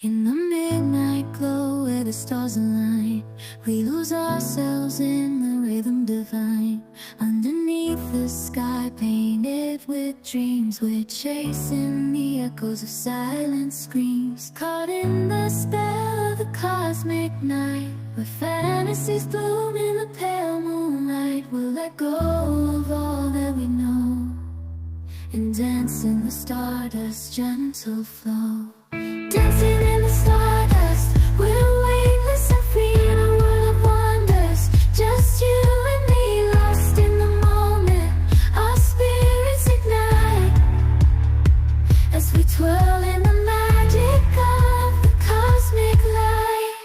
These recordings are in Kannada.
In the midnight glow where the stars align, we lose ourselves in the rhythm divine. Underneath the sky painted with dreams, we're chasing the echoes of silent screams. Caught in the spell of the cosmic night, where fantasies bloom in the pale moonlight. We'll let go of all that we know and dance in the stardust's gentle flow. Dancing in the stardust, we're weightless and free in a world of wonders. Just you and me, lost in the moment. Our spirits ignite as we twirl in the magic of the cosmic light.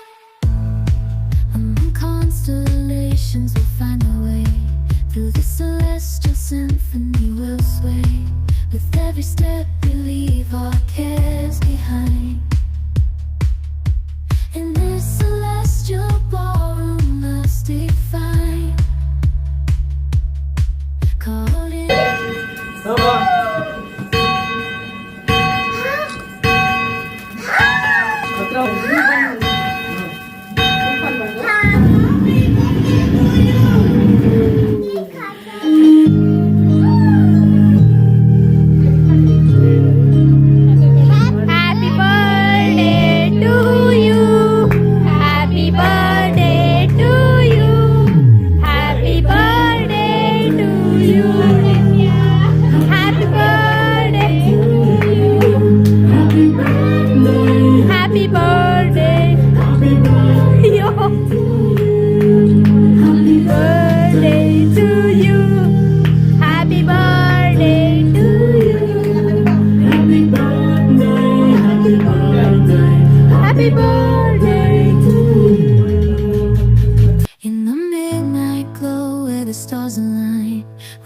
Among constellations, we'll find our way. Through the celestial symphony, we'll sway. With every step we leave our cares behind. In this celestial ballroom, love's defined. Caught in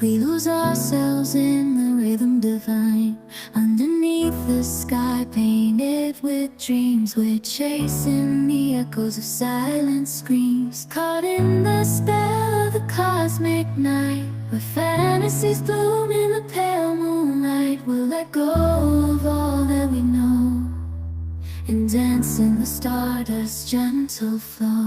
we lose ourselves in the rhythm divine. Underneath the sky painted with dreams, we're chasing the echoes of silent screams. Caught in the spell of the cosmic night, where fantasies bloom in the pale moonlight. We'll let go of all that we know and dance in the stardust's gentle flow.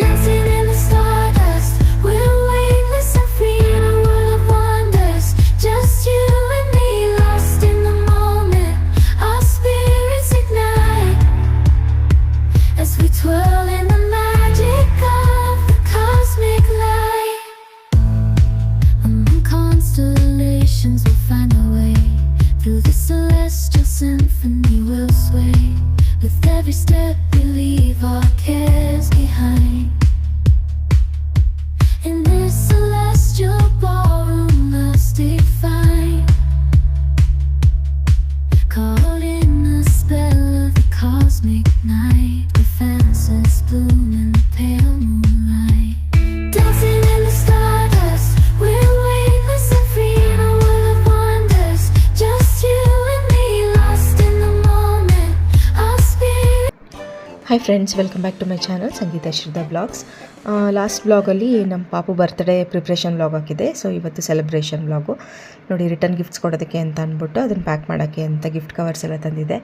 Dancing in the stardust, we're weightless and free in a world of wonders. Just you and me, lost in the moment. Our spirits ignite as we twirl in the magic of the cosmic light. Among constellations, we'll find our way. Through the celestial symphony, we'll sway. With every step we leave our cares behind. In this celestial ballroom, love's defined. Caught in the spell of the cosmic night, where fantasies bloom in the pale moonlight. Dancing in the stardust, we're weightless and free in a world of wonders. Just you and me, lost in the moment. Our spirit. Hi friends, welcome back to my channel Sangeetha Shridha blogs. Last ಬ್ಲಾಗಲ್ಲಿ ನಮ್ಮ ಪಾಪು ಬರ್ತ್ಡೇ ಪ್ರಿಪ್ರೇಷನ್ ಬ್ಲಾಗ್ ಹಾಕಿದೆ. ಸೊ ಇವತ್ತು ಸೆಲೆಬ್ರೇಷನ್ ಬ್ಲಾಗು ನೋಡಿ. ರಿಟರ್ನ್ ಗಿಫ್ಟ್ಸ್ ಕೊಡೋದಕ್ಕೆ ಅಂತ ಅಂದ್ಬಿಟ್ಟು ಅದನ್ನು ಪ್ಯಾಕ್ ಮಾಡೋಕ್ಕೆ ಅಂತ ಗಿಫ್ಟ್ ಕವರ್ಸ್ ಎಲ್ಲ ತಂದಿದೆ.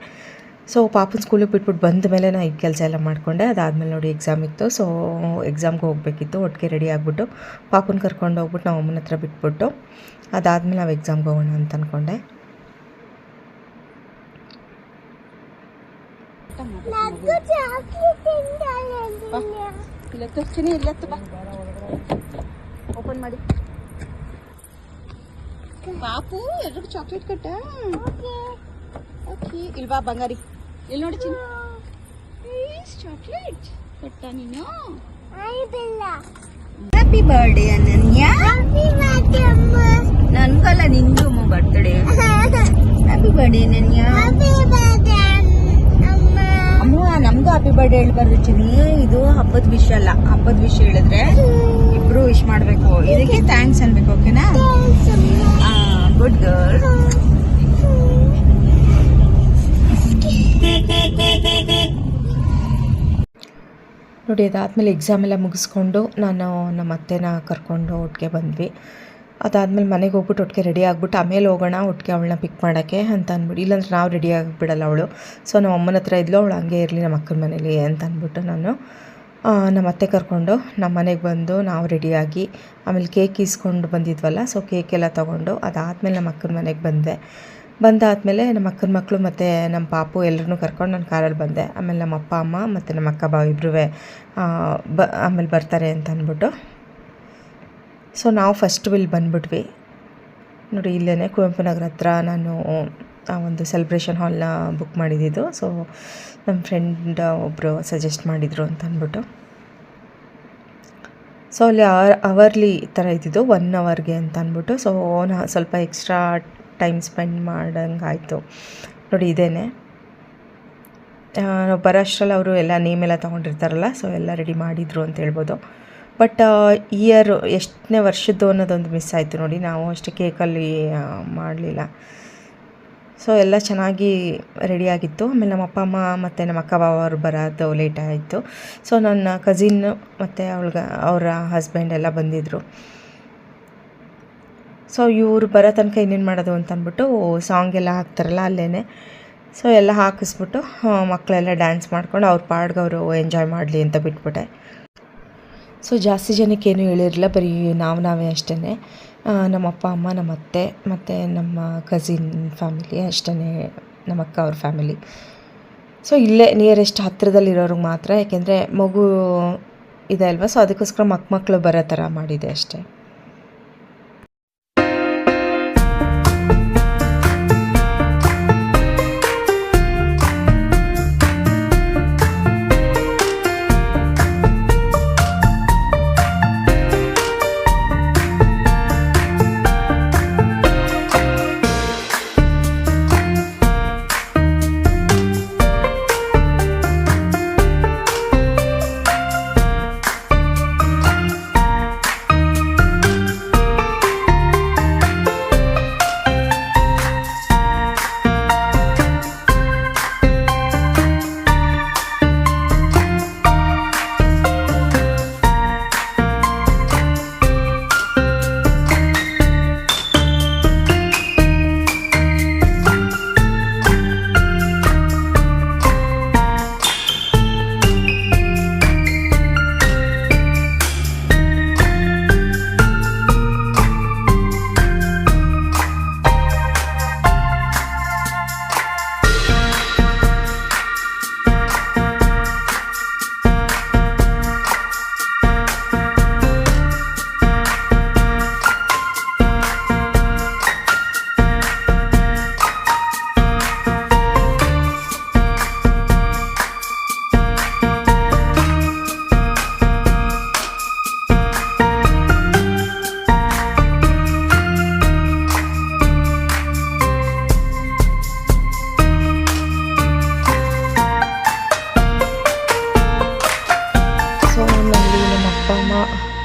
ಸೊ ಪಾಪನ ಸ್ಕೂಲಿಗೆ ಬಿಟ್ಬಿಟ್ಟು ಬಂದ ಮೇಲೆ ನಾನು ಈ ಕೆಲಸ ಎಲ್ಲ ಮಾಡಿಕೊಂಡೆ. ಅದಾದಮೇಲೆ ನೋಡಿ ಎಕ್ಸಾಮ್ ಇತ್ತು. ಸೊ ಎಕ್ಸಾಮ್ಗೆ ಹೋಗಬೇಕಿತ್ತು. ಒಟ್ಟಿಗೆ ರೆಡಿ ಆಗಿಬಿಟ್ಟು ಪಾಪನ ಕರ್ಕೊಂಡು ಹೋಗ್ಬಿಟ್ಟು ನಾವು ಅಮ್ಮನ ಹತ್ರ ಬಿಟ್ಬಿಟ್ಟು ಅದಾದಮೇಲೆ ನಾವು ಎಕ್ಸಾಮ್ಗೆ ಹೋಗೋಣ ಅಂತ ಅಂದ್ಕೊಂಡೆ. ಓಪನ್ ಮಾಡಿ ಪಾಪು ಎರಡು ಚಾಕ್ಲೇಟ್ ಕಟ್ಟ. ಓಕೆ ಇಲ್ವಾ ಬಂಗಾರಿ, ಇಲ್ಲಿ ನೋಡಿ ಚಿನ್ನ. ಚಾಕ್ಲೇಟ್ ಕೊಟ್ಟ ನೀನು. ಹ್ಯಾಪಿ ಬರ್ಡೇ ಅನನ್ಯ. ನನ್ಗಲ್ಲ ನಿಂದು ಬರ್ತ್ಡೇ. ಹ್ಯಾಪಿ ಬರ್ಡೇ ಅನನ್ಯ. ಅಮ್ಮ ನಮ್ಗೂ ಹ್ಯಾಪಿ ಬರ್ಡೇ ಹೇಳ್ಬಾರ್ದು ಚಿನ್ನಿ. ಇದು ಹಬ್ಬದ ವಿಷಯ ಅಲ್ಲ. ಹಬ್ಬದ ವಿಷಯ ಹೇಳಿದ್ರೆ ಇಬ್ರು ವಿಶ್ ಮಾಡ್ಬೇಕು. ಇದಕ್ಕೆ ಥ್ಯಾಂಕ್ಸ್ ಅನ್ಬೇಕು. ಓಕೆನಾ? Good girl. ನೋಡಿ ಅದಾದಮೇಲೆ ಎಕ್ಸಾಮ್ ಎಲ್ಲ ಮುಗಿಸ್ಕೊಂಡು ನಾನು ನಮ್ಮ ಅತ್ತೆನ ಕರ್ಕೊಂಡು ಒಟ್ಟಿಗೆ ಬಂದ್ವಿ. ಅದಾದಮೇಲೆ ಮನೆಗೆ ಹೋಗ್ಬಿಟ್ಟು ಒಟ್ಟಿಗೆ ರೆಡಿ ಆಗಿಬಿಟ್ಟು ಆಮೇಲೆ ಹೋಗೋಣ ಒಟ್ಟಿಗೆ ಅವಳನ್ನ ಪಿಕ್ ಮಾಡೋಕ್ಕೆ ಅಂತ ಅಂದ್ಬಿಟ್ಟು, ಇಲ್ಲಾಂದ್ರೆ ನಾವು ರೆಡಿ ಆಗಿಬಿಡಲ್ಲ ಅವಳು. ಸೊ ನಮ್ಮ ಅಮ್ಮನ ಹತ್ರ ಇದ್ಲು, ಅವಳು ಹಂಗೆ ಇರಲಿ ನಮ್ಮ ಅಕ್ಕನ ಮನೇಲಿ ಅಂತ ಅಂದ್ಬಿಟ್ಟು ನಾನು ನಮ್ಮ ಅತ್ತೆ ಕರ್ಕೊಂಡು ನಮ್ಮ ಮನೆಗೆ ಬಂದು ನಾವು ರೆಡಿಯಾಗಿ ಆಮೇಲೆ ಕೇಕ್ ಇಸ್ಕೊಂಡು ಬಂದಿದ್ವಲ್ಲ, ಸೊ ಕೇಕೆಲ್ಲ ತೊಗೊಂಡು ಅದಾದಮೇಲೆ ನಮ್ಮ ಅಕ್ಕನ ಮನೆಗೆ ಬಂದಾದಮೇಲೆ ನಮ್ಮ ಅಕ್ಕನ ಮಕ್ಕಳು ಮತ್ತು ನಮ್ಮ ಪಾಪು ಎಲ್ಲರನ್ನೂ ಕರ್ಕೊಂಡು ನಾನು ಕಾರಲ್ಲಿ ಬಂದೆ. ಆಮೇಲೆ ನಮ್ಮ ಅಪ್ಪ ಅಮ್ಮ ಮತ್ತು ನಮ್ಮ ಅಕ್ಕ ಬಾವ ಇಬ್ಬರೂ ಆಮೇಲೆ ಬರ್ತಾರೆ ಅಂತ ಅಂದ್ಬಿಟ್ಟು, ಸೊ ನಾವು ಫಸ್ಟ್ ಇಲ್ಲಿ ಬಂದ್ಬಿಟ್ವಿ. ನೋಡಿ ಇಲ್ಲೇ ಕುವೆಂಪು ನಗರ ಹತ್ರ ನಾನು ಆ ಒಂದು ಸೆಲೆಬ್ರೇಷನ್ ಹಾಲ್ನ ಬುಕ್ ಮಾಡಿದ್ದು. ಸೊ ನಮ್ಮ ಫ್ರೆಂಡ್ ಒಬ್ಬರು ಸಜೆಸ್ಟ್ ಮಾಡಿದರು ಅಂತ ಅಂದ್ಬಿಟ್ಟು, ಸೊ ಅಲ್ಲಿ ಅವರ್ಲಿ ಥರ ಇದ್ದಿದ್ದು 1 ಅವರ್ಗೆ ಅಂತ ಅಂದ್ಬಿಟ್ಟು, ಸೊ ಸ್ವಲ್ಪ ಎಕ್ಸ್ಟ್ರಾ ಟೈಮ್ ಸ್ಪೆಂಡ್ ಮಾಡೋಂಗಾಯಿತು. ನೋಡಿ ಇದೇನೆ ನಾವು ಬರೋ ಅಷ್ಟರಲ್ಲಿ ಅವರು ಎಲ್ಲ ನೇಮೆಲ್ಲ ತೊಗೊಂಡಿರ್ತಾರಲ್ಲ, ಸೊ ಎಲ್ಲ ರೆಡಿ ಮಾಡಿದರು ಅಂತ ಹೇಳ್ಬೋದು. ಬಟ್ ಇಯರು ಎಷ್ಟನೇ ವರ್ಷದ್ದು ಅನ್ನೋದೊಂದು ಮಿಸ್ ಆಯಿತು ನೋಡಿ, ನಾವು ಅಷ್ಟೇ ಕೇಕಲ್ಲಿ ಮಾಡಲಿಲ್ಲ. ಸೊ ಎಲ್ಲ ಚೆನ್ನಾಗಿ ರೆಡಿಯಾಗಿತ್ತು. ಆಮೇಲೆ ನಮ್ಮ ಅಪ್ಪ ಅಮ್ಮ ಮತ್ತು ನಮ್ಮ ಅಕ್ಕ ಬಾವ ಅವರು ಬರೋದು ಲೇಟ್ ಆಯಿತು. ಸೊ ನನ್ನ ಕಸಿನ್ನು ಮತ್ತು ಅವರ ಹಸ್ಬೆಂಡ್ ಎಲ್ಲ ಬಂದಿದ್ದರು. ಸೊ ಇವರು ಬರೋ ತನಕ ಇನ್ನೇನು ಮಾಡೋದು ಅಂತ ಅಂದ್ಬಿಟ್ಟು ಸಾಂಗ್ ಎಲ್ಲ ಹಾಕ್ತಾರಲ್ಲ ಅಲ್ಲೇ, ಸೊ ಎಲ್ಲ ಹಾಕಿಸ್ಬಿಟ್ಟು ಮಕ್ಕಳೆಲ್ಲ ಡ್ಯಾನ್ಸ್ ಮಾಡ್ಕೊಂಡು ಅವ್ರ ಪಾಡ್ಗೆ ಅವರು ಎಂಜಾಯ್ ಮಾಡಲಿ ಅಂತ ಬಿಟ್ಬಿಟ್ಟೆ. ಸೊ ಜಾಸ್ತಿ ಜನಕ್ಕೇನು ಹೇಳಿರಲಿಲ್ಲ, ಬರೀ ನಾವೇ ಅಷ್ಟೇ, ನಮ್ಮ ಅಪ್ಪ ಅಮ್ಮ, ನಮ್ಮ ಅತ್ತೆ ಮತ್ತು ನಮ್ಮ ಕಸಿನ್ ಫ್ಯಾಮಿಲಿ ಅಷ್ಟೇ, ನಮ್ಮ ಅಕ್ಕ ಅವ್ರ ಫ್ಯಾಮಿಲಿ. ಸೊ ಇಲ್ಲೇ ನಿಯರೆಸ್ಟ್ ಹತ್ತಿರದಲ್ಲಿರೋರಿಗೆ ಮಾತ್ರ, ಯಾಕೆಂದರೆ ಮಗು ಇದೆ ಅಲ್ವಾ, ಸೊ ಅದಕ್ಕೋಸ್ಕರ ಮಕ್ಕಳು ಬರೋ ಥರ ಮಾಡಿದೆ ಅಷ್ಟೇ.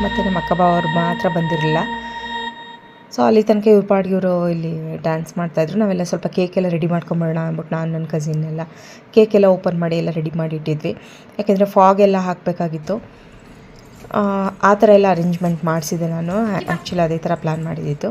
ಮತ್ತು ನಮ್ಮ ಅಕ್ಕ ಬಾವ ಅವ್ರು ಮಾತ್ರ ಬಂದಿರಲಿಲ್ಲ. ಸೊ ಅಲ್ಲಿ ತನಕ ಇವ್ರ ಪಾಡಿಗೆ ಇವರು ಇಲ್ಲಿ ಡ್ಯಾನ್ಸ್ ಮಾಡ್ತಾಯಿದ್ರು. ನಾವೆಲ್ಲ ಸ್ವಲ್ಪ ಕೇಕೆಲ್ಲ ರೆಡಿ ಮಾಡ್ಕೊಂಬಿಡೋಣ ಅಂದ್ಬಿಟ್ಟು ನಾನು ನನ್ನ ಕಸಿನ್ನೆಲ್ಲ ಕೇಕೆಲ್ಲ ಓಪನ್ ಮಾಡಿ ಎಲ್ಲ ರೆಡಿ ಮಾಡಿ ಇಟ್ಟಿದ್ವಿ. ಯಾಕೆಂದರೆ ಫಾಗ್ ಎಲ್ಲ ಹಾಕಬೇಕಾಗಿತ್ತು. ಆ ಥರ ಎಲ್ಲ ಅರೇಂಜ್ಮೆಂಟ್ ಮಾಡಿಸಿದೆ ನಾನು. ಆ್ಯಕ್ಚುಲಿ ಅದೇ ಥರ ಪ್ಲ್ಯಾನ್ ಮಾಡಿದ್ದಿತ್ತು.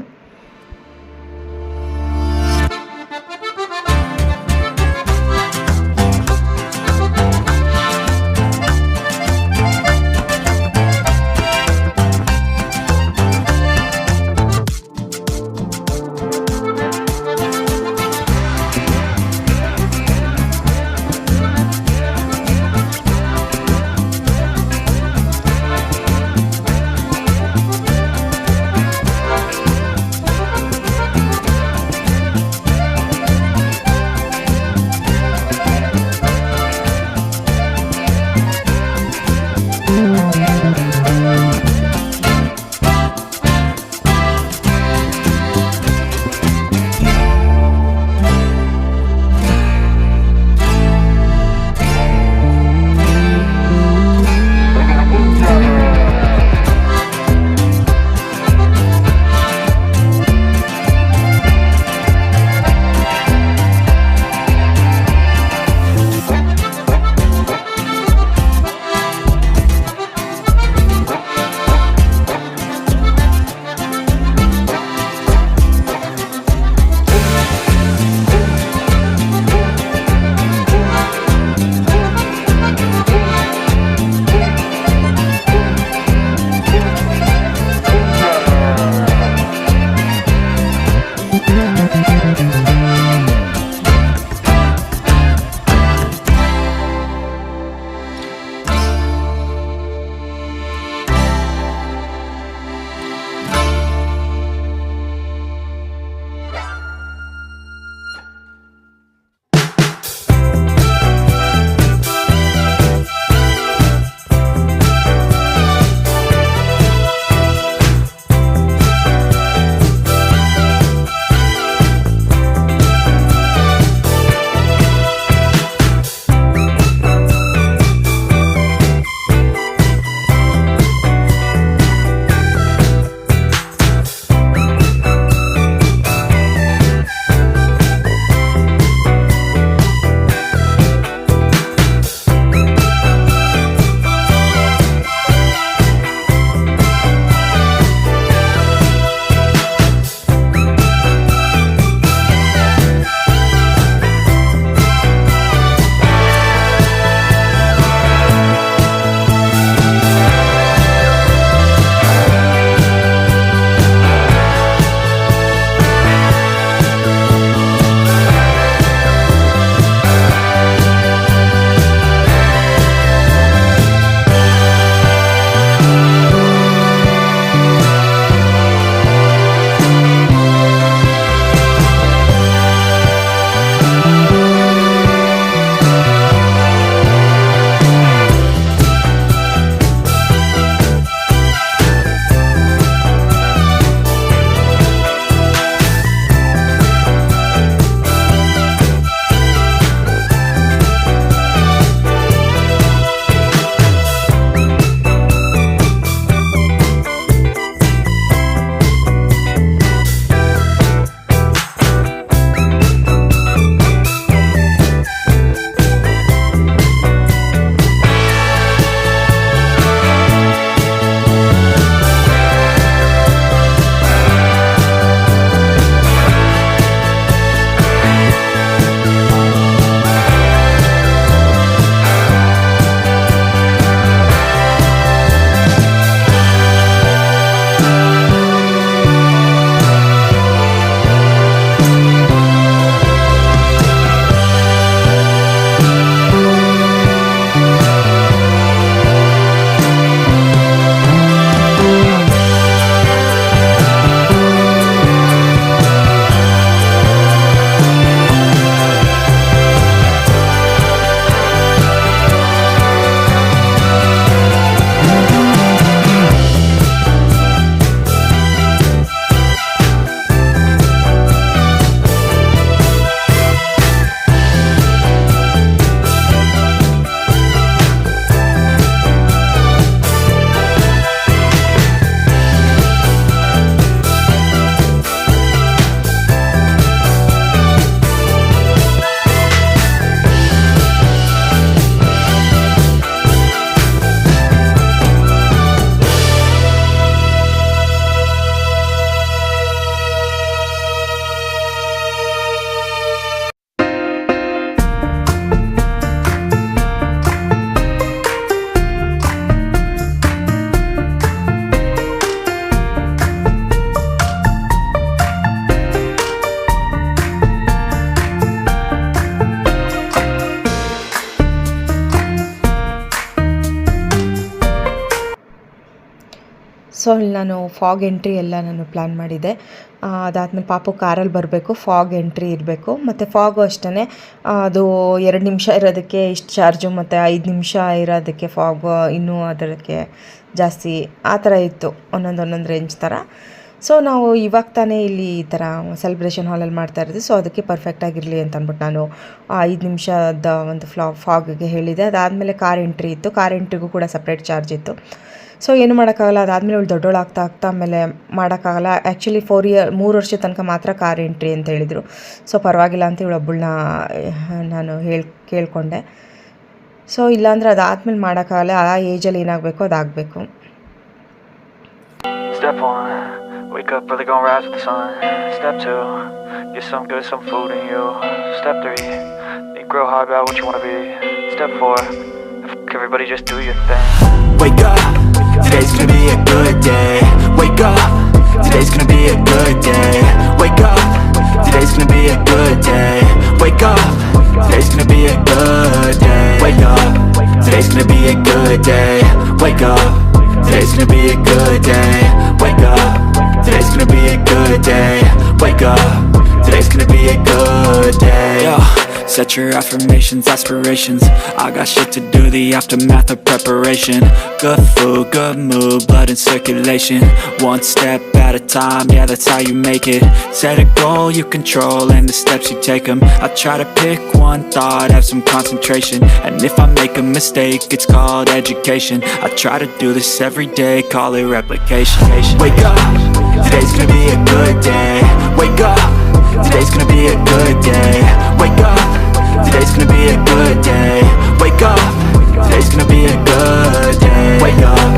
ಸೊ ಅಲ್ಲಿ ನಾನು ಫಾಗ್ ಎಂಟ್ರಿ ಎಲ್ಲ ನಾನು ಪ್ಲ್ಯಾನ್ ಮಾಡಿದ್ದೆ. ಅದಾದಮೇಲೆ ಪಾಪು ಕಾರಲ್ಲಿ ಬರಬೇಕು, ಫಾಗ್ ಎಂಟ್ರಿ ಇರಬೇಕು, ಮತ್ತು ಫಾಗು ಅಷ್ಟೇ ಅದು 2 ನಿಮಿಷ ಇರೋದಕ್ಕೆ ಇಷ್ಟು ಚಾರ್ಜು, ಮತ್ತು 5 ನಿಮಿಷ ಇರೋದಕ್ಕೆ ಫಾಗು ಇನ್ನೂ ಅದಕ್ಕೆ ಜಾಸ್ತಿ ಆ ಥರ ಇತ್ತು, ಒಂದೊಂದು ರೇಂಜ್ ಥರ. ಸೊ ನಾವು ಇವಾಗ ತಾನೇ ಇಲ್ಲಿ ಈ ಥರ ಸೆಲೆಬ್ರೇಷನ್ ಹಾಲಲ್ಲಿ ಮಾಡ್ತಾ ಇರೋದು, ಸೊ ಅದಕ್ಕೆ ಪರ್ಫೆಕ್ಟಾಗಿರಲಿ ಅಂತ ಅಂದ್ಬಿಟ್ಟು ನಾನು 5 ನಿಮಿಷದ ಒಂದು ಫಾಗಿಗೆ ಹೇಳಿದೆ. ಅದಾದಮೇಲೆ ಕಾರ್ ಎಂಟ್ರಿ ಇತ್ತು, ಕಾರ್ ಎಂಟ್ರಿಗೂ ಕೂಡ ಸಪ್ರೇಟ್ ಚಾರ್ಜ್ ಇತ್ತು. ಸೊ ಏನು ಮಾಡೋಕ್ಕಾಗಲ್ಲ, ಅದಾದಮೇಲೆ ಅವಳು ದೊಡ್ಡೋಳು ಆಗ್ತಾ ಆಮೇಲೆ ಮಾಡೋಕ್ಕಾಗಲ್ಲ. ಆ್ಯಕ್ಚುಲಿ 3 ವರ್ಷದ ತನಕ ಮಾತ್ರ ಕಾರ್ ಎಂಟ್ರಿ ಅಂತ ಹೇಳಿದರು. ಸೊ ಪರವಾಗಿಲ್ಲ ಅಂತ ಇವಳೊಬ್ಬಳನ್ನ ನಾನು ಕೇಳಿಕೊಂಡೆ. ಸೊ ಇಲ್ಲಾಂದರೆ ಅದಾದಮೇಲೆ ಮಾಡೋಕ್ಕಾಗಲ್ಲ, ಆ ಏಜಲ್ಲಿ ಏನಾಗಬೇಕು ಅದಾಗಬೇಕು. Step 1, wake up early, gonna rise with the sun. Step 2, get some good, some food in you. Step 3, think real hard about what you wanna be. Step 4, everybody just do your thing. Wake up, today's gonna be a good day. Wake up, today's gonna be a good day. Wake up, today's gonna be a good day. Wake up, today's gonna be a good day. Wake up, today's gonna be a good day. Wake up, today's gonna be a good day. Wake up, today's gonna be a good day. Wake up, today's gonna be a good day. Yo, set your affirmations, aspirations. I got shit to do, the aftermath of preparation. Good food, good mood, blood in circulation. One step at a time, yeah, that's how you make it. Set a goal you control and the steps you take them. I try to pick one thought, have some concentration. And if I make a mistake, it's called education. I try to do this every day, call it replication. Wake up, today's gonna be a good day. Wake up, today's gonna be a good day. Wake up, today's gonna be a good day. Wake up, today's gonna be a good day. Wake up,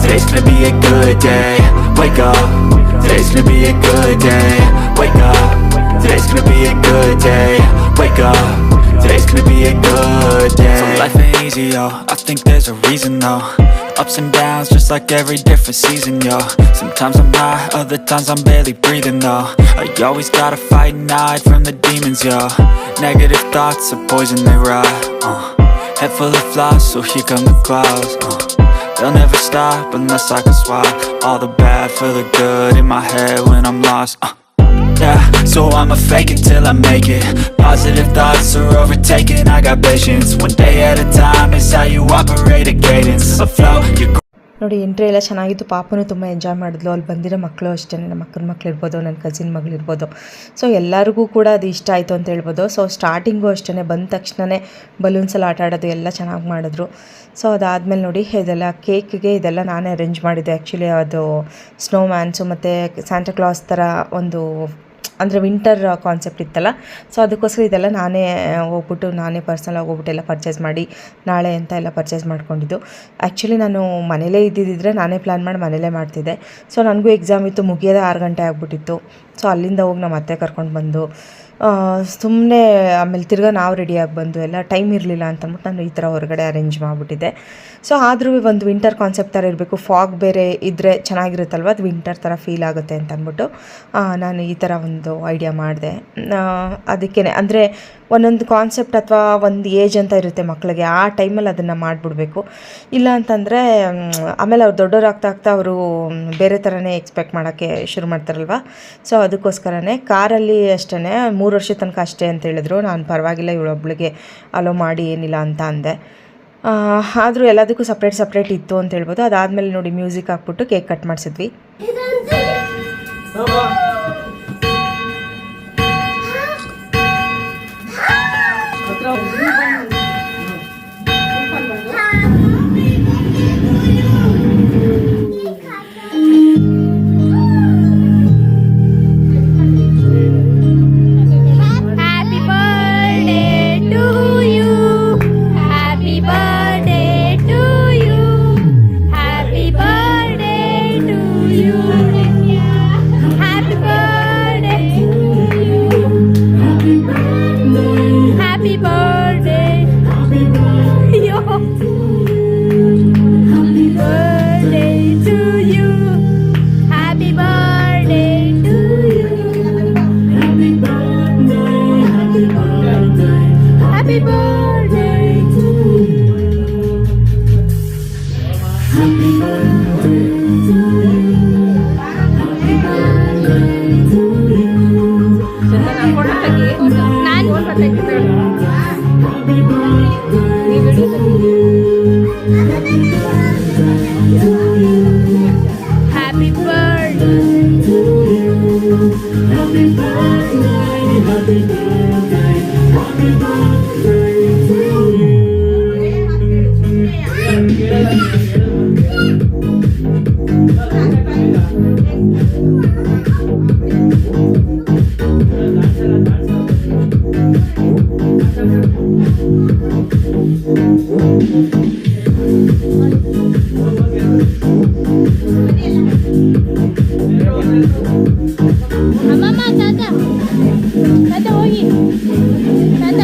today's gonna be a good day. Wake up, today's gonna be a good day. Wake up, today's gonna be a good day. Wake up, today's gonna be a good day. So life ain't easy, yo, I think there's a reason though. Ups and downs, just like every different season, yo. Sometimes I'm high, other times I'm barely breathing, though. I always gotta fight and hide from the demons, yo. Negative thoughts are poison, they rot. Head full of flies, so here come the clouds. They'll never stop unless I can swap all the bad for the good in my head when I'm lost. Yeah, so I'ma fake it till I make it. Positive thoughts are overtaken, I got patience. One day at a time is how you operate a cadence. A flow, you ನೋಡಿ ಎಂಟ್ರಿ ಎಲ್ಲ ಚೆನ್ನಾಗಿತ್ತು, ಪಾಪನೂ ತುಂಬ ಎಂಜಾಯ್ ಮಾಡಿದ್ಲು. ಅಲ್ಲಿ ಬಂದಿರೋ ಮಕ್ಕಳು ಅಷ್ಟೇ, ನಮ್ಮ ಅಕ್ಕನ ಮಕ್ಕಳಿರ್ಬೋದು, ನನ್ನ ಕಸಿನ್ ಮಗಳಿರ್ಬೋದು. ಸೊ ಎಲ್ಲರಿಗೂ ಕೂಡ ಅದು ಇಷ್ಟ ಆಯಿತು ಅಂತ ಹೇಳ್ಬೋದು. ಸೊ ಸ್ಟಾರ್ಟಿಂಗು ಅಷ್ಟೇ, ಬಂದ ತಕ್ಷಣವೇ ಬಲೂನ್ಸಲ್ಲಿ ಆಟ ಆಡೋದು ಎಲ್ಲ ಚೆನ್ನಾಗಿ ಮಾಡಿದ್ರು. ಸೊ ಅದಾದಮೇಲೆ ನೋಡಿ ಇದೆಲ್ಲ ಕೇಕ್ಗೆ ಇದೆಲ್ಲ ನಾನೇ ಅರೇಂಜ್ ಮಾಡಿದ್ದೆ. ಆ್ಯಕ್ಚುಲಿ ಅದು ಸ್ನೋ ಮ್ಯಾನ್ಸು ಮತ್ತು ಸ್ಯಾಂಟಾ ಕ್ಲಾಸ್ ಥರ ಒಂದು ಅಂದರೆ ವಿಂಟರ್ ಕಾನ್ಸೆಪ್ಟ್ ಇತ್ತಲ್ಲ, ಸೊ ಅದಕ್ಕೋಸ್ಕರ ಇದೆಲ್ಲ ನಾನೇ ಪರ್ಸನಲಾಗಿ ಹೋಗ್ಬಿಟ್ಟು ಎಲ್ಲ ಪರ್ಚೇಸ್ ಮಾಡಿ ನಾಳೆ ಅಂತ ಎಲ್ಲ ಪರ್ಚೇಸ್ ಮಾಡ್ಕೊಂಡಿದ್ದು. ಆ್ಯಕ್ಚುಲಿ ನಾನು ಮನೇಲೇ ಇದ್ದಿದ್ದರೆ ನಾನೇ ಪ್ಲ್ಯಾನ್ ಮಾಡಿ ಮನೇಲೇ ಮಾಡ್ತಿದ್ದೆ. ಸೊ ನನಗೂ ಎಕ್ಸಾಮ್ ಇತ್ತು, ಮುಗಿಯೋದೇ 6 ಗಂಟೆ ಆಗಿಬಿಟ್ಟಿತ್ತು. ಸೊ ಅಲ್ಲಿಂದ ಹೋಗಿ ನಮ್ಮ ಅತ್ತೆ ಕರ್ಕೊಂಡು ಬಂದು ಸುಮ್ಮನೆ ಆಮೇಲೆ ತಿರ್ಗಾ ನಾವು ರೆಡಿಯಾಗಿ ಬಂದು ಎಲ್ಲ ಟೈಮ್ ಇರಲಿಲ್ಲ ಅಂತಂದ್ಬಿಟ್ಟು ನಾನು ಈ ಥರ ಹೊರಗಡೆ ಅರೇಂಜ್ ಮಾಡಿಬಿಟ್ಟಿದ್ದೆ. ಸೊ ಆದರೂ ಒಂದು ವಿಂಟರ್ ಕಾನ್ಸೆಪ್ಟ್ ಥರ ಇರಬೇಕು, ಫಾಗ್ ಬೇರೆ ಇದ್ದರೆ ಚೆನ್ನಾಗಿರುತ್ತಲ್ವ, ಅದು ವಿಂಟರ್ ಥರ ಫೀಲ್ ಆಗುತ್ತೆ ಅಂತ ಅಂದ್ಬಿಟ್ಟು ನಾನು ಈ ಥರ ಒಂದು ಐಡಿಯಾ ಮಾಡಿದೆ. ಅದಕ್ಕೇ ಅಂದರೆ ಒಂದೊಂದು ಕಾನ್ಸೆಪ್ಟ್ ಅಥವಾ ಒಂದು ಏಜ್ ಅಂತ ಇರುತ್ತೆ ಮಕ್ಕಳಿಗೆ, ಆ ಟೈಮಲ್ಲಿ ಅದನ್ನು ಮಾಡಿಬಿಡ್ಬೇಕು. ಇಲ್ಲ ಅಂತಂದರೆ ಆಮೇಲೆ ಅವ್ರು ದೊಡ್ಡವರಾಗ್ತಾ ಅವರು ಬೇರೆ ಥರನೇ ಎಕ್ಸ್ಪೆಕ್ಟ್ ಮಾಡೋಕ್ಕೆ ಶುರು ಮಾಡ್ತಾರಲ್ವ. ಸೊ ಅದಕ್ಕೋಸ್ಕರನೇ ಕಾರಲ್ಲಿ ಅಷ್ಟೇ 3 ವರ್ಷದ ತನಕ ಅಷ್ಟೇ ಅಂತ ಹೇಳಿದ್ರು. ನಾನು ಪರವಾಗಿಲ್ಲ ಇವಳೊಬ್ಳಿಗೆ ಅಲೋ ಮಾಡಿ ಏನಿಲ್ಲ ಅಂತ ಅಂದೆ. ಆದರೂ ಎಲ್ಲದಕ್ಕೂ ಸಪ್ರೇಟ್ ಇತ್ತು ಅಂತ ಹೇಳ್ಬೋದು. ಅದಾದಮೇಲೆ ನೋಡಿ ಮ್ಯೂಸಿಕ್ ಹಾಕ್ಬಿಟ್ಟು ಕೇಕ್ ಕಟ್ ಮಾಡಿಸಿದ್ವಿ. Happy birthday to you. ಅಮ್ಮಮ್ಮ ತಾತ ತಾತ ಹೋಗಿ ತಾತ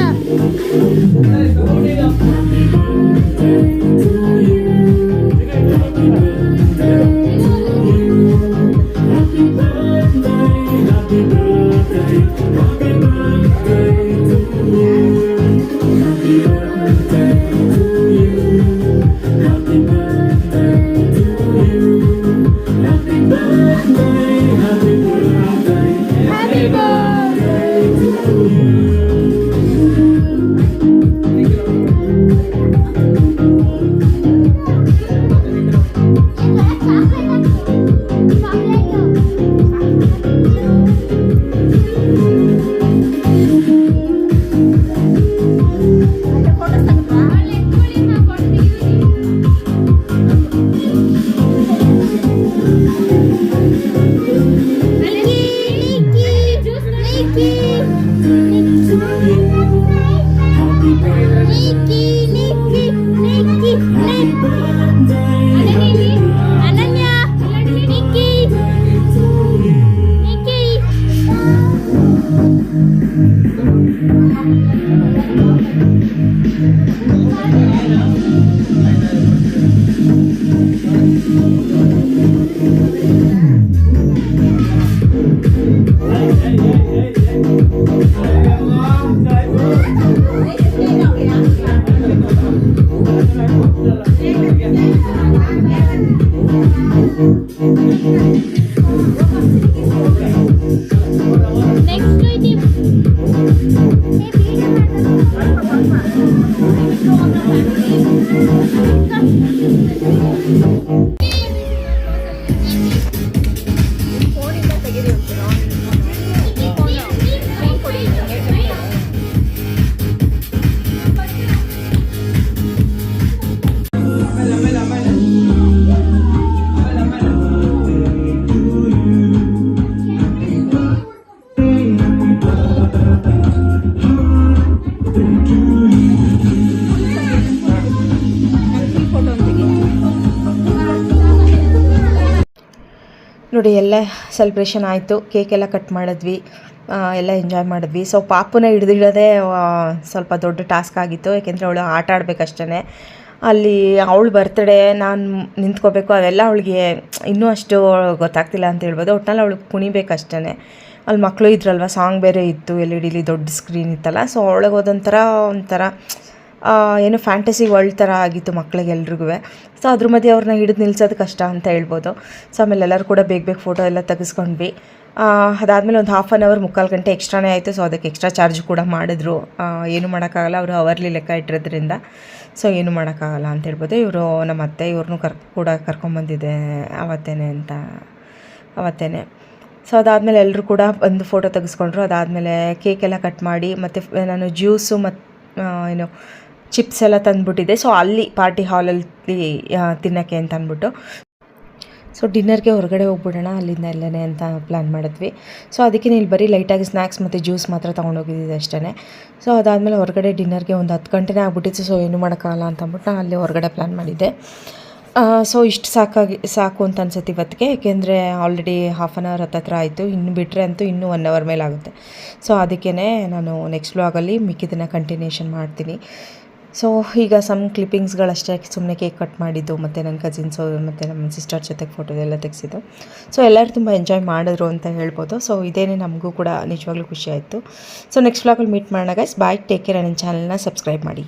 ನೋಡಿ ಎಲ್ಲ ಸೆಲೆಬ್ರೇಷನ್ ಆಯಿತು, ಕೇಕೆಲ್ಲ ಕಟ್ ಮಾಡಿದ್ವಿ, ಎಲ್ಲ ಎಂಜಾಯ್ ಮಾಡಿದ್ವಿ. ಸೊ ಪಾಪುನ ಹಿಡಿದಿಡೋದೇ ಸ್ವಲ್ಪ ದೊಡ್ಡ ಟಾಸ್ಕ್ ಆಗಿತ್ತು, ಯಾಕೆಂದರೆ ಅವಳು ಆಟ ಆಡಬೇಕಷ್ಟೇ. ಅಲ್ಲಿ ಅವಳು ಬರ್ತಡೇ ನಾನು ನಿಂತ್ಕೋಬೇಕು, ಅವೆಲ್ಲ ಅವಳಿಗೆ ಇನ್ನೂ ಅಷ್ಟು ಗೊತ್ತಾಗ್ತಿಲ್ಲ ಅಂತ ಹೇಳ್ಬೋದು. ಒಟ್ಟಿನಲ್ಲಿ ಅವಳು ಕುಣಿಬೇಕಷ್ಟೇ. ಅಲ್ಲಿ ಮಕ್ಕಳು ಇದ್ರಲ್ವ, ಸಾಂಗ್ ಬೇರೆ ಇತ್ತು, LED ದೊಡ್ಡ ಸ್ಕ್ರೀನ್ ಇತ್ತಲ್ಲ. ಸೊ ಅವಳಿಗೆ ಒಂಥರ ಏನು ಫ್ಯಾಂಟಸಿ ವರ್ಲ್ಡ್ ಥರ ಆಗಿತ್ತು ಮಕ್ಳಿಗೆಲ್ರಿಗೂ. ಸೊ ಅದ್ರ ಮಧ್ಯೆ ಅವ್ರನ್ನ ಹಿಡಿದು ನಿಲ್ಸೋದು ಕಷ್ಟ ಅಂತ ಹೇಳ್ಬೋದು. ಸೊ ಆಮೇಲೆ ಎಲ್ಲರೂ ಕೂಡ ಬೇಗ ಫೋಟೋ ಎಲ್ಲ ತೆಗೆಸ್ಕೊಂಡ್ವಿ. ಅದಾದಮೇಲೆ ಒಂದು 1/2 hour 3/4 ಗಂಟೆ ಎಕ್ಸ್ಟ್ರಾನೇ ಆಯಿತು. ಸೊ ಅದಕ್ಕೆ ಎಕ್ಸ್ಟ್ರಾ ಚಾರ್ಜ್ ಕೂಡ ಮಾಡಿದ್ರು. ಏನು ಮಾಡೋಕ್ಕಾಗಲ್ಲ, ಅವರು ಅವರ್ಲಿ ಲೆಕ್ಕ ಇಟ್ಟಿರೋದ್ರಿಂದ. ಸೊ ಏನು ಮಾಡೋಕ್ಕಾಗಲ್ಲ ಅಂತ ಹೇಳ್ಬೋದು. ಇವರು ನಮ್ಮ ಅತ್ತೆ ಇವ್ರನ್ನೂ ಕರ್ಕೊಂಬಂದಿದ್ದೆ ಅವತ್ತೇ. ಸೊ ಅದಾದಮೇಲೆ ಎಲ್ಲರೂ ಕೂಡ ಒಂದು ಫೋಟೋ ತೆಗೆಸ್ಕೊಂಡ್ರು. ಅದಾದಮೇಲೆ ಕೇಕೆಲ್ಲ ಕಟ್ ಮಾಡಿ, ಮತ್ತು ನಾನು ಜ್ಯೂಸು ಮತ್ತು ಏನು ಚಿಪ್ಸ್ ಎಲ್ಲ ತಂದುಬಿಟ್ಟಿದ್ದೆ. ಸೊ ಅಲ್ಲಿ ಪಾರ್ಟಿ ಹಾಲಲ್ಲಿ ತಿನ್ನೋಕ್ಕೆ ಅಂತ ಅಂದ್ಬಿಟ್ಟು, ಸೊ ಡಿನ್ನರ್ಗೆ ಹೊರಗಡೆ ಹೋಗ್ಬಿಡೋಣ ಅಲ್ಲಿಂದ ಎಲ್ಲನೇ ಅಂತ ಪ್ಲ್ಯಾನ್ ಮಾಡಿದ್ವಿ. ಸೊ ಅದಕ್ಕೆ ಇಲ್ಲಿ ಬರೀ ಲೈಟಾಗಿ ಸ್ನ್ಯಾಕ್ಸ್ ಮತ್ತು ಜ್ಯೂಸ್ ಮಾತ್ರ ತೊಗೊಂಡೋಗಿದ್ದಿದ್ದು ಅಷ್ಟೇ. ಸೊ ಅದಾದಮೇಲೆ ಹೊರಗಡೆ ಡಿನ್ನರ್ಗೆ ಒಂದು 10 ಗಂಟೆನೇ ಆಗ್ಬಿಟ್ಟಿತ್ತು. ಸೊ ಏನು ಮಾಡೋಕ್ಕಾಗಲ್ಲ ಅಂತ ಅಂದ್ಬಿಟ್ಟು ನಾನು ಅಲ್ಲಿ ಹೊರಗಡೆ ಪ್ಲ್ಯಾನ್ ಮಾಡಿದ್ದೆ. ಸೊ ಇಷ್ಟು ಸಾಕು ಅಂತ ಅನ್ಸುತ್ತೆ ಇವತ್ತಿಗೆ, ಏಕೆಂದರೆ ಆಲ್ರೆಡಿ 1/2 hour ಹತ್ತತ್ರ ಆಯಿತು. ಇನ್ನು ಬಿಟ್ಟರೆ ಅಂತೂ ಇನ್ನೂ 1 hour ಮೇಲೆ ಆಗುತ್ತೆ. ಸೊ ಅದಕ್ಕೇ ನಾನು ನೆಕ್ಸ್ಟ್ ವ್ಲಾಗಲ್ಲಿ ಮಿಕ್ಕಿದ್ದನ್ನು ಕಂಟಿನ್ಯೂಷನ್ ಮಾಡ್ತೀನಿ. ಸೊ ಈಗ ಸಮ್ ಕ್ಲಿಪ್ಪಿಂಗ್ಸ್ಗಳಷ್ಟೇ, ಸುಮ್ಮನೆ ಕೇಕ್ ಕಟ್ ಮಾಡಿದ್ದು, ಮತ್ತು ನನ್ನ ಕಸಿನ್ಸು ಮತ್ತು ನಮ್ಮ ಸಿಸ್ಟರ್ ಜೊತೆಗೆ ಫೋಟೋ ಎಲ್ಲ ತೆಗೆಸಿದ್ದು. ಸೊ ಎಲ್ಲರೂ ತುಂಬ ಎಂಜಾಯ್ ಮಾಡಿದ್ರು ಅಂತ ಹೇಳ್ಬೋದು. ಸೊ ಇದೇನೇ ನಮಗೂ ಕೂಡ ನಿಜವಾಗ್ಲೂ ಖುಷಿ ಆಯಿತು. ಸೊ ನೆಕ್ಸ್ಟ್ ವ್ಲಾಗಲ್ಲಿ ಮೀಟ್ ಮಾಡೋಣ ಗೈಸ್. ಬಾಯ್, ಟೇಕ್ ಕೇರ್. ನನ್ನ ಚಾನಲ್ನ ಸಬ್ಸ್ಕ್ರೈಬ್ ಮಾಡಿ.